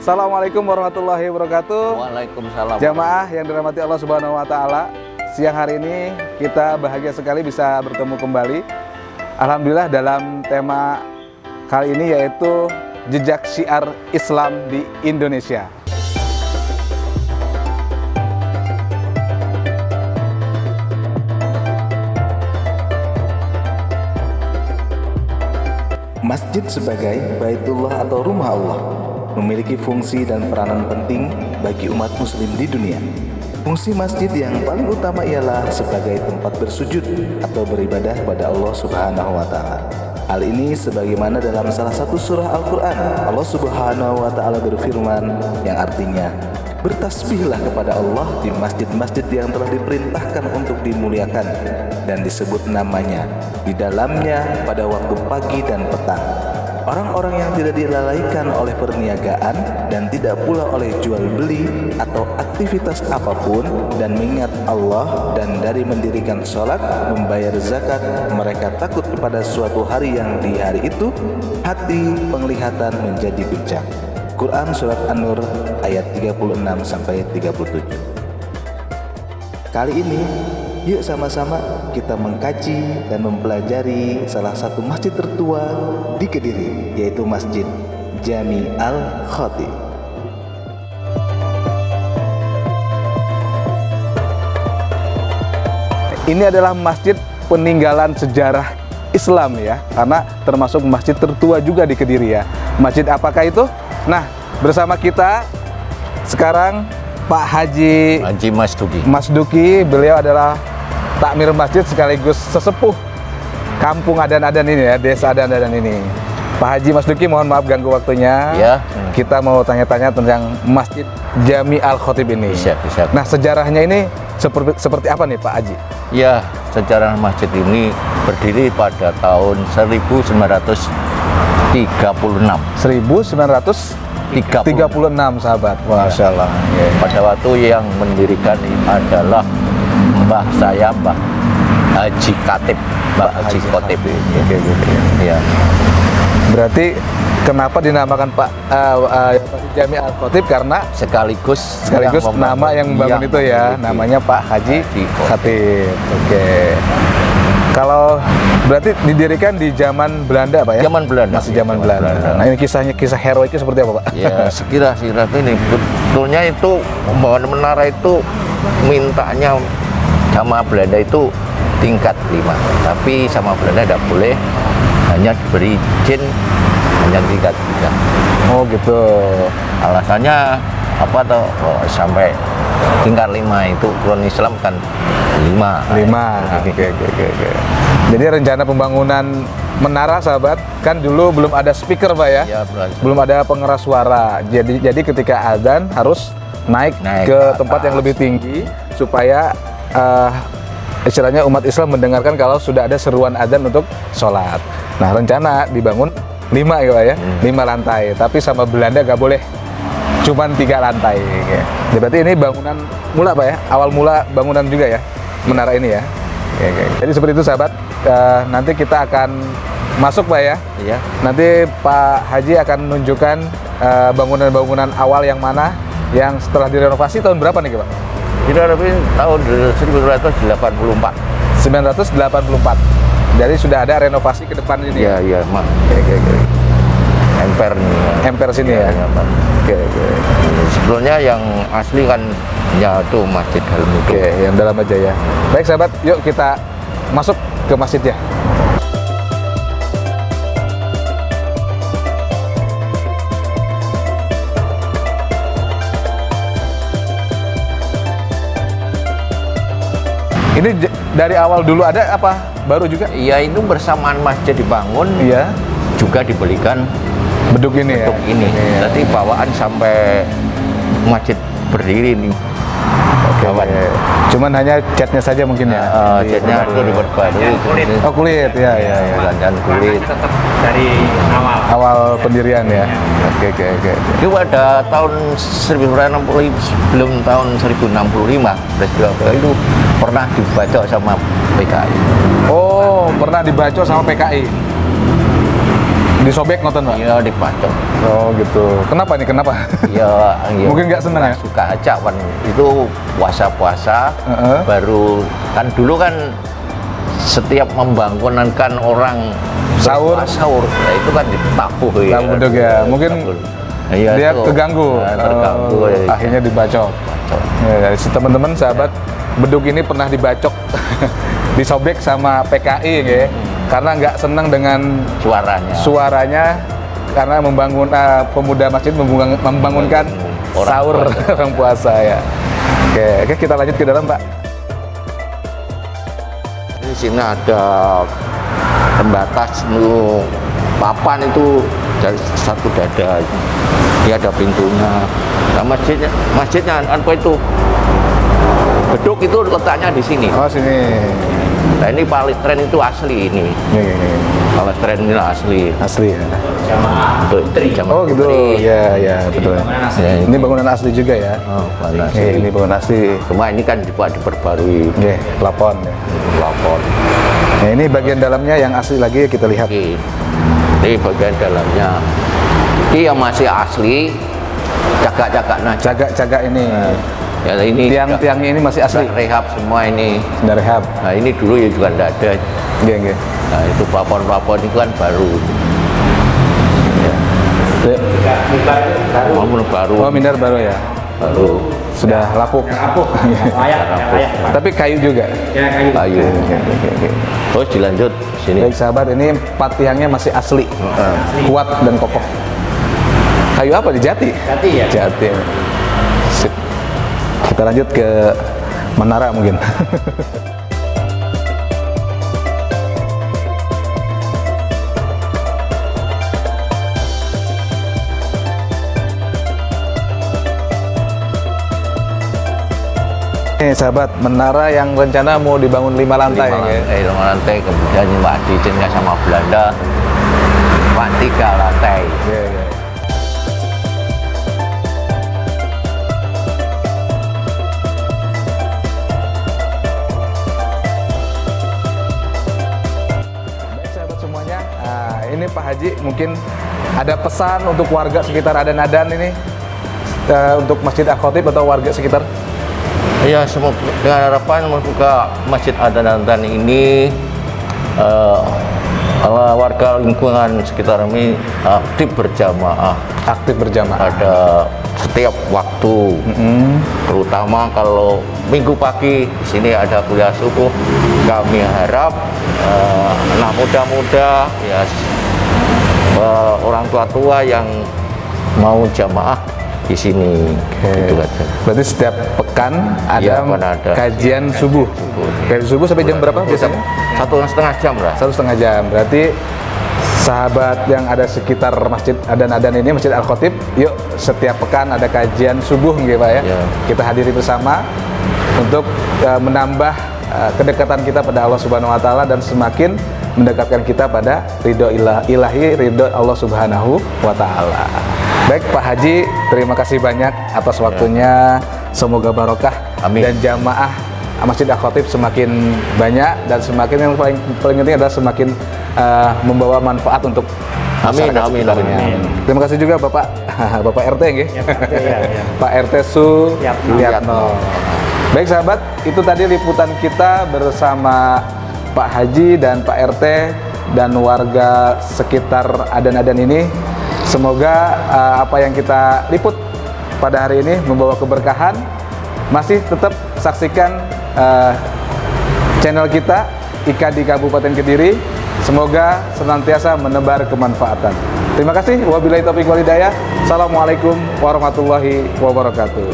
Assalamualaikum warahmatullahi wabarakatuh. Waalaikumsalam. Jamaah yang dirahmati Allah Subhanahu wa taala. Siang hari ini kita bahagia sekali bisa bertemu kembali. Alhamdulillah dalam tema kali ini yaitu jejak syiar Islam di Indonesia. Masjid sebagai Baitullah atau rumah Allah memiliki fungsi dan peranan penting bagi umat muslim di dunia. Fungsi masjid yang paling utama ialah sebagai tempat bersujud atau beribadah pada Allah Subhanahu wa taala. Hal ini sebagaimana dalam salah satu surah Al-Qur'an, Allah Subhanahu wa taala berfirman yang artinya, bertasbihlah kepada Allah di masjid-masjid yang telah diperintahkan untuk dimuliakan dan disebut namanya di dalamnya pada waktu pagi dan petang. Orang-orang yang tidak dilalaikan oleh perniagaan dan tidak pula oleh jual beli atau aktivitas apapun dan mengingat Allah dan dari mendirikan sholat, membayar zakat, mereka takut kepada suatu hari yang di hari itu hati penglihatan menjadi bincang. Quran Surat An-Nur ayat 36-37. Kali ini yuk sama-sama kita mengkaji dan mempelajari salah satu masjid tertua di Kediri, yaitu Masjid Jami Al-Khatib. Ini adalah masjid peninggalan sejarah Islam ya, karena termasuk masjid tertua juga di Kediri ya. Masjid apakah itu? Nah, bersama kita sekarang Pak Haji Mas Duki, beliau adalah takmir masjid sekaligus sesepuh kampung Adan-Adan ini ya, desa Adan-Adan ini. Pak Haji Mas Duki, mohon maaf ganggu waktunya. Ya. Kita mau tanya-tanya tentang Masjid Jami Al-Khatib ini. Bisa. Nah, sejarahnya ini seperti apa nih Pak Haji? Ya, sejarah masjid ini berdiri pada tahun 1936. 1936 sahabat. Masya Allah. Ya. Pada waktu yang mendirikan adalah Mbah Haji Khatib. Mbah Haji Khatib. Ya. Berarti kenapa dinamakan Pak Jami Al-Khatib? Karena sekaligus nama yang membangun itu ya, namanya Pak Haji Khatib. Oke. Kalau berarti didirikan di zaman Belanda Pak ya? Zaman Belanda. Masih zaman Belanda. Nah, ini kisah heroiknya seperti apa Pak? Ya, sekira-kira ini betulnya itu pembangunan menara itu mintanya sama Belanda itu tingkat 5, tapi sama Belanda tidak boleh, hanya diberi izin hanya tingkat 3. Oh gitu. Alasannya apa tuh? Oh, sampai tingkat 5 itu ukuran Islam kan 5. Oke. Jadi rencana pembangunan menara sahabat, kan dulu belum ada speaker Pak ya? Ya, belum ada pengeras suara. Jadi ketika azan harus naik ke tempat yang lebih tinggi supaya istilahnya umat Islam mendengarkan kalau sudah ada seruan azan untuk sholat. Nah, rencana dibangun 5 ya Pak ya, 5 lantai. Tapi sama Belanda gak boleh, cuman 3 lantai. Ya. Berarti ini bangunan mula Pak ya, awal mula bangunan juga ya, menara ini ya. Oke. Jadi seperti itu sahabat. Nanti kita akan masuk Pak ya. Iya. Nanti Pak Haji akan menunjukkan bangunan-bangunan awal yang mana yang setelah direnovasi tahun berapa nih Pak? Direnovasi tahun 1984. 1984. Jadi sudah ada renovasi ke depan ini. Iya, Mak. Oke. Emper sini ya. Oke. Sebelumnya yang asli kan ya itu masjid dalam itu. Oke, yang dalam aja ya. Baik sahabat, yuk kita masuk ke masjidnya. Ini dari awal dulu ada apa? Baru juga? Iya, itu bersamaan masjid dibangun. Iya. Juga dibelikan beduk ini ya. Jadi bawaan sampai masjid berdiri nih. Oke. Cuman hanya catnya saja mungkin ya. Catnya itu diperbarui. Oh, kulit ya. Dan kulit. Tetap dari awal pendirian ya. Oke. Itu pada tahun 1960 sebelum tahun 1065 itu pernah dibacok sama PKI. Oh, pernah dibacok sama PKI. Disobek nonton Pak? Iya, dibacok. Oh gitu. Kenapa nih? Kenapa? Ya, ya. Mungkin nggak senang ya? Suka aja kan itu puasa-puasa baru kan dulu kan setiap membangunkan orang Sahur. sahur nah, itu kan ditabuh ya. Tahu beduk ya. Mungkin Iya, dia itu. keganggu. Nah, terganggu ya. Akhirnya dibacok. Bacok. Ya, dari teman-teman sahabat beduk ini pernah dibacok, disobek sama PKI ya, karena nggak senang dengan suaranya karena pemuda masjid membangunkan Orang sahur puasa. orang puasa ya. Oke, kita lanjut ke dalam Pak. Di sini ada pembatas papan itu dari satu dada. Ini ada pintunya. Nah, masjidnya apa itu? Beduk itu letaknya di sini. Oh sini. Nah ini paling tren itu asli ini. Ini. Kalau tren ini asli. Asli ya. Untuk jamaah Oh gitu. putri. Ya betul. Ya, Ini bangunan asli juga ya. Oh, bangunan Oke, asli. ini bangunan asli. Cuma ini kan juga diperbarui. Oke, plafon ya. Lapor. Nah, ini bagian dalamnya yang asli lagi kita lihat. Oke. Ini bagian dalamnya. Ini yang masih asli. Cagak-cagak nah. Cagak-cagak ini. Ya ini Tiang-tiangnya ini masih asli. sudah rehab semua ini. Dari rehab. Nah ini dulu ya juga tidak ada. Iya. Nah itu plafon-plafon itu kan baru. Maupun baru. Oh, minder baru ya. Baru. Sudah lapuk. Tapi kayu juga. Kayu. Oke. Terus dilanjut sini. Baik sahabat, ini 4 tiangnya masih asli. Kuat dan kokoh. Kayu apa di Jati? Jati ya. Jati. Sip. Kita lanjut ke menara mungkin. Nih sahabat, menara yang rencana mau dibangun 5 lantai ya. 5 lantai, kemudian Pak diizinkan sama Belanda Pak 3 lantai. Iya. Baik sahabat semuanya, nah, ini Pak Haji mungkin ada pesan untuk warga sekitar Adan-Adan ini untuk Masjid Al-Khatib atau warga sekitar. Ya, semoga dengan harapan semoga Masjid Adan-Adan ini warga lingkungan sekitar ini aktif berjamaah pada setiap waktu, terutama kalau minggu pagi di sini ada kuliah subuh. Kami harap anak muda-muda ya orang tua-tua yang mau jamaah di sini. Gitu aja. Berarti setiap pekan ada, Iya, ada kajian subuh. Dari subuh sampai jam berapa biasanya? 1,5 jam lah. 1,5 jam. Berarti sahabat yang ada sekitar Masjid Adan-Adan ini, Masjid Al-Khatib, yuk setiap pekan ada kajian subuh gitu Pak ya. Ya. Kita hadiri bersama untuk menambah kedekatan kita pada Allah Subhanahu wa taala dan semakin mendekatkan kita pada ridho ilahi, ridho Allah Subhanahu wa taala. Baik Pak Haji, terima kasih banyak atas waktunya. Semoga barokah. Amin. Dan jamaah Masjid Al-Khatib semakin banyak dan semakin yang paling penting adalah semakin membawa manfaat untuk Amin, masyarakat amin, sekitarnya. amin. Terima kasih juga Bapak Bapak RT nggih. Ya. Pak RT Suyatno. Baik sahabat, itu tadi liputan kita bersama Pak Haji dan Pak RT dan warga sekitar Adan-Adan ini. Semoga apa yang kita liput pada hari ini membawa keberkahan. Masih tetap saksikan channel kita IKA di Kabupaten Kediri. Semoga senantiasa menebar kemanfaatan. Terima kasih. Wabillahi taufiq wal hidayah. Assalamualaikum warahmatullahi wabarakatuh.